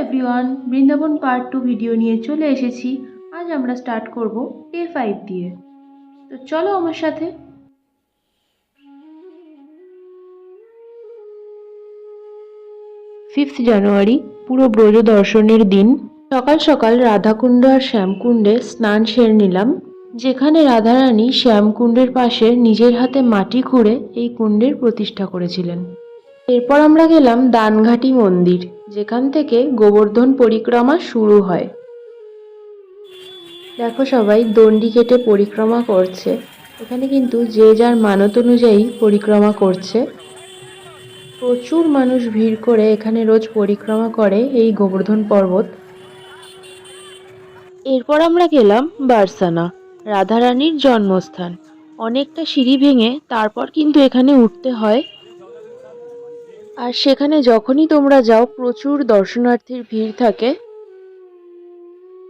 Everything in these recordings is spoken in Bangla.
এভরিওয়ান, বৃন্দাবন পার্ট 2 ভিডিও নিয়ে চলে এসেছি। আজ আমরা স্টার্ট করব ডে 5 দিয়ে। তো চলো আমার সাথে। 5 জানুয়ারি পুরো ব্রজ দর্শনের দিন। সকাল সকাল রাধাকুণ্ড আর শ্যামকুণ্ডে স্নান সেরে নিলাম, যেখানে রাধারানী শ্যামকুণ্ডের পাশে নিজের হাতে মাটি খুঁড়ে এই কুণ্ডের প্রতিষ্ঠা করেছিলেন। এরপর আমরা গেলাম দানঘাটি মন্দির, যেখান থেকে গোবর্ধন পরিক্রমা শুরু হয়। দেখো সবাই দণ্ডি কেটে পরিক্রমা করছে। এখানে কিন্তু যে যার মানত অনুযায়ী পরিক্রমা করছে। প্রচুর মানুষ ভিড় করে এখানে রোজ পরিক্রমা করে এই গোবর্ধন পর্বত। এরপর আমরা গেলাম বারসানা, রাধারানীর জন্মস্থান। অনেকটা সিঁড়ি ভেঙে তারপর কিন্তু এখানে উঠতে হয়। আর সেখানে যখনই তোমরা যাও প্রচুর দর্শনার্থীর ভিড় থাকে,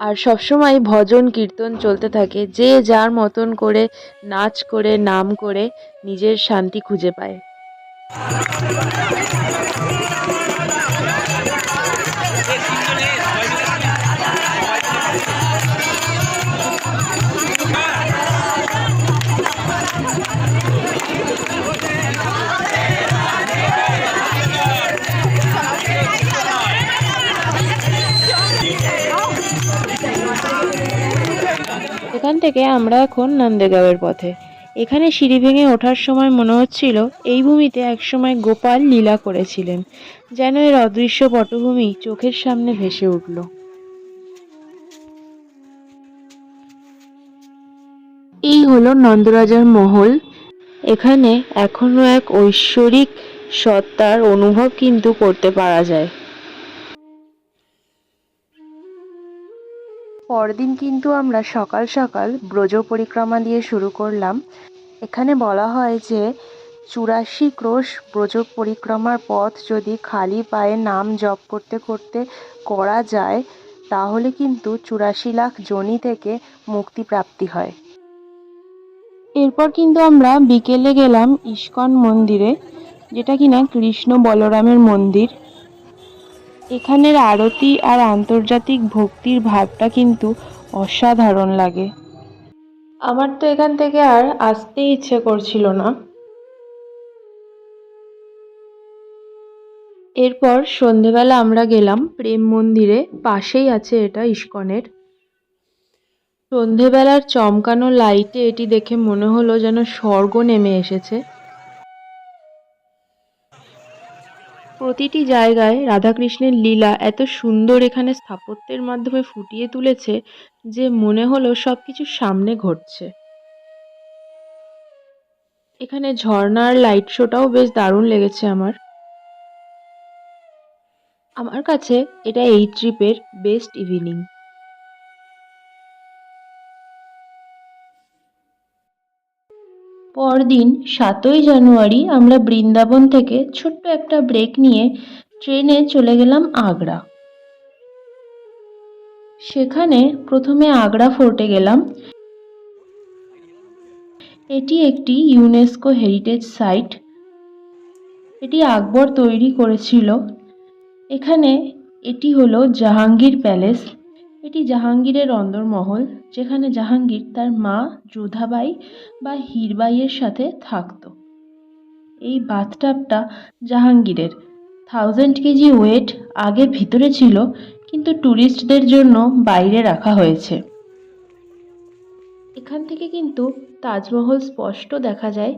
আর সবসময় ভজন কীর্তন চলতে থাকে। যে যার মতন করে নাচ করে নাম করে নিজের শান্তি খুঁজে পায়। এখান থেকে আমরা এখন নন্দেগাঁওয়ের পথে। এখানে সিঁড়ি ভেঙে ওঠার সময় মনে হচ্ছিল এই ভূমিতে একসময় গোপাল লীলা করেছিলেন, যেন এর অদৃশ্য পটভূমি চোখের সামনে ভেসে উঠল। এই হলো নন্দরাজার মহল। এখানে এখনো এক ঐশ্বরিক সত্তার অনুভব কিন্তু করতে পারা যায়। পরদিন কিন্তু আমরা সকাল সকাল ব্রজ পরিক্রমা দিয়ে শুরু করলাম। এখানে বলা হয় যে 84 ক্রোশ ব্রজ পরিক্রমার পথ যদি খালি পায়ে নাম জপ করতে করতে করা যায়, তাহলে কিন্তু 84 লাখ যোনি থেকে মুক্তি প্রাপ্তি হয়। এরপর কিন্তু আমরা বিকেলে গেলাম ইস্কন মন্দিরে, যেটা কিনা কৃষ্ণ বলরামের মন্দির। এখানের আরতি আর আন্তর্জাতিক ভক্তির ভাবটা কিন্তু অসাধারণ লাগে। আমার তো এখান থেকে আর আসতে ইচ্ছে করছিল না। এরপর সন্ধেবেলা আমরা গেলাম প্রেম মন্দিরে, পাশেই আছে এটা ইস্কনের। সন্ধেবেলার চমকানো লাইটে এটি দেখে মনে হলো যেন স্বর্গ নেমে এসেছে। প্রতিটি জায়গায় রাধাকৃষ্ণের লীলা এত সুন্দর এখানে স্থাপত্যের মাধ্যমে ফুটিয়ে তুলেছে যে মনে হলো সবকিছু সামনে ঘটছে। এখানে ঝর্ণার লাইট শোটাও বেশ দারুণ লেগেছে আমার কাছে এটা এই ট্রিপের বেস্ট ইভিনিং। পরদিন 7ই জানুয়ারি আমরা বৃন্দাবন থেকে ছোট্ট একটা ব্রেক নিয়ে ট্রেনে চলে গেলাম আগ্রা। সেখানে প্রথমে আগ্রা ফোর্টে গেলাম। এটি একটি ইউনেস্কো হেরিটেজ সাইট। এটি আকবর তৈরি করেছিল। এখানে এটি হলো জাহাঙ্গীর প্যালেস। এটি জাহাঙ্গীরের অন্দরমহল, যেখানে জাহাঙ্গীর তার মা যোধাবাই বা হীরবাইয়ের সাথে থাকত। এই বাথটাবটা জাহাঙ্গীরের। 1000 কেজি ওয়েট আগে ভিতরে ছিল, কিন্তু ট্যুরিস্টদের জন্য বাইরে রাখা হয়েছে। এখান থেকে কিন্তু তাজমহল স্পষ্ট দেখা যায়।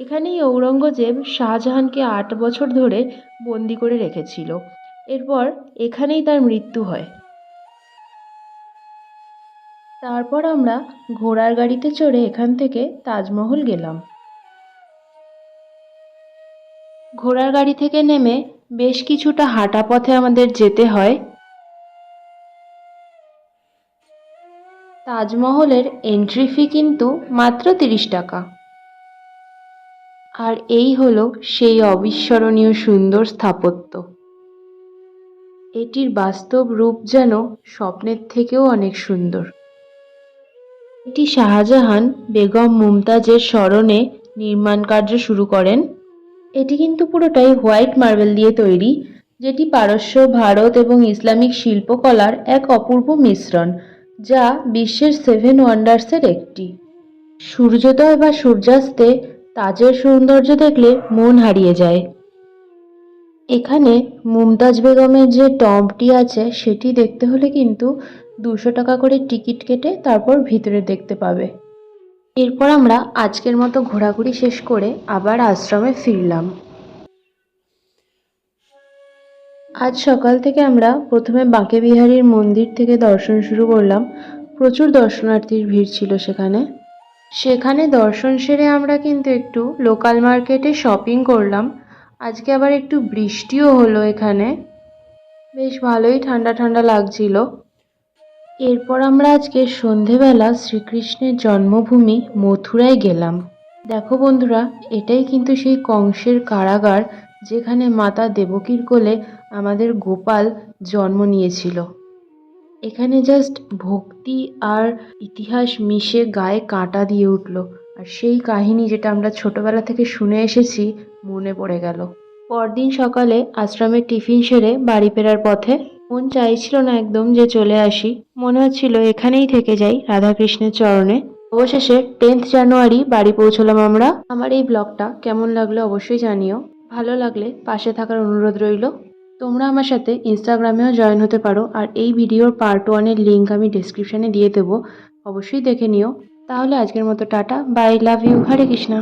এখানেই ঔরঙ্গজেব শাহজাহানকে 8 বছর ধরে বন্দি করে রেখেছিল। এরপর এখানেই তার মৃত্যু হয়। তারপর আমরা ঘোড়ার গাড়িতে চড়ে এখান থেকে তাজমহল গেলাম। ঘোড়ার গাড়ি থেকে নেমে বেশ কিছুটা হাঁটা পথে আমাদের যেতে হয়। তাজমহলের এন্ট্রি ফি কিন্তু মাত্র 30 টাকা। আর এই হলো সেই অবিস্মরণীয় সুন্দর স্থাপত্য। এটির বাস্তব রূপ যেন স্বপ্নের থেকেও অনেক সুন্দর। এটি শাহজাহান বেগম মুমতাজের স্মরণে নির্মাণ কার্য শুরু করেন। এটি কিন্তু পুরোটাই হোয়াইট মার্বেল দিয়ে তৈরি, যেটি পারস্য, ভারত এবং ইসলামিক শিল্পকলার এক অপূর্ব মিশ্রণ, যা বিশ্বের সেভেন ওয়ান্ডার্সের একটি। সূর্যোদয় বা সূর্যাস্তে তাজের সৌন্দর্য দেখলে মন হারিয়ে যায়। এখানে মুমতাজ বেগমের যে টম্বটি আছে সেটি দেখতে হলে কিন্তু 200 টাকা করে টিকিট কেটে তারপর ভিতরে দেখতে পাবে। এরপর আমরা আজকের মতো ঘোরাঘুরি শেষ করে আবার আশ্রমে ফিরলাম। আজ সকাল থেকে আমরা প্রথমে বাঁকে বিহারীর মন্দির থেকে দর্শন শুরু করলাম। প্রচুর দর্শনার্থীর ভিড় ছিল সেখানে দর্শন সেরে আমরা কিন্তু একটু লোকাল মার্কেটে শপিং করলাম। আজকে আবার একটু বৃষ্টিও হলো এখানে, বেশ ভালোই ঠান্ডা ঠান্ডা লাগছিল। এরপর আমরা আজকে সন্ধেবেলা শ্রীকৃষ্ণের জন্মভূমি মথুরায় গেলাম। দেখো বন্ধুরা, এটাই কিন্তু সেই কংসের কারাগার যেখানে মাতা দেবকীর কোলে আমাদের গোপাল জন্ম নিয়েছিল। এখানে জাস্ট ভক্তি আর ইতিহাস মিশে গায়ে কাঁটা দিয়ে উঠল, আর সেই কাহিনী যেটা আমরা ছোটবেলা থেকে শুনে এসেছি মনে পড়ে গেল। পরদিন সকালে আশ্রমের টিফিন সেরে বাড়ি ফেরার পথে মন চাইছিল না একদম যে চলে আসি, মনে হচ্ছিল এখানেই থেকে যাই রাধাকৃষ্ণের চরণে। অবশেষে 10th জানুয়ারি বাড়ি পৌঁছলাম আমরা। আমার এই ব্লগটা কেমন লাগলো অবশ্যই জানিও। ভালো লাগলে পাশে থাকার অনুরোধ রইল। তোমরা আমার সাথে ইনস্টাগ্রামেও জয়েন হতে পারো, আর এই ভিডিওর পার্ট 1-এর লিঙ্ক আমি ডেসক্রিপশানে দিয়ে দেবো, অবশ্যই দেখে নিও। তাহলে আজকের মতো tata, bye, love you, Hare Krishna.